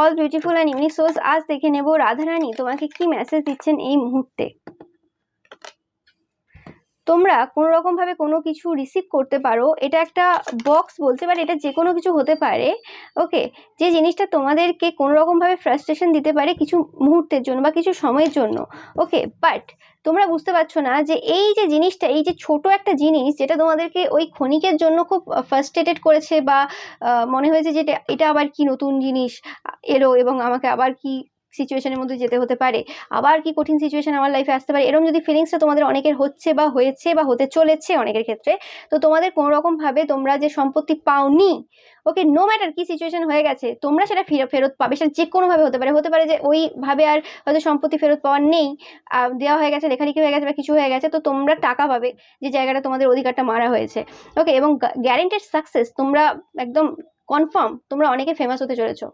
All beautiful and unique souls, আজ দেখে নেব রাধারানী তোমাকে কি মেসেজ দিচ্ছেন এই মুহূর্তে। তোমরা কোনো রকম ভাবে কোনো কিছু রিসিভ করতে পারো, এটা একটা বক্স বলতে পারে, এটা যে কোনো কিছু হতে পারে। ওকে, যে জিনিসটা তোমাদেরকে কোনো রকম ভাবে ফ্রাস্ট্রেশন দিতে পারে কিছু মুহূর্তের জন্য বা কিছু সময়ের জন্য। ওকে, বাট তোমরা বুঝতে পারছো না যে এই যে জিনিসটা, এই যে ছোট একটা জিনিস যেটা তোমাদেরকে ওই ক্ষণিকের জন্য খুব ফার্স্ট্রেটেড করেছে, বা মনে হয়েছে যে এটা আবার কি নতুন জিনিস এলো এবং আমাকে আবার কি সিচুয়েশনের মধ্যে যেতে হতে পারে, আবার কি কঠিন সিচুয়েশন আমার লাইফে আসতে পারে, এরকম যদি ফিলিংসটা তোমাদের অনেকের হচ্ছে বা হয়েছে বা হতে চলেছে অনেকের ক্ষেত্রে, তো তোমাদের কোনো রকম ভাবে তোমরা যে সম্পত্তি পাওনি, ওকে, নো ম্যাটার কি সিচুয়েশন হয়ে গেছে, তোমরা সেটা ফেরত পাবে। সেটা যে কোনোভাবে হতে পারে যে ওইভাবে আর হয়তো সম্পত্তি ফেরত পাওয়ার নেই, দেওয়া হয়ে গেছে, লেখালেখি হয়ে গেছে বা কিছু হয়ে গেছে, তো তোমরা টাকা পাবে যে জায়গাটা তোমাদের অধিকারটা মারা হয়েছে। ওকে, এবং গ্যারেন্টেড সাকসেস, তোমরা একদম কনফার্ম তোমরা অনেকে ফেমাস হতে চলেছো।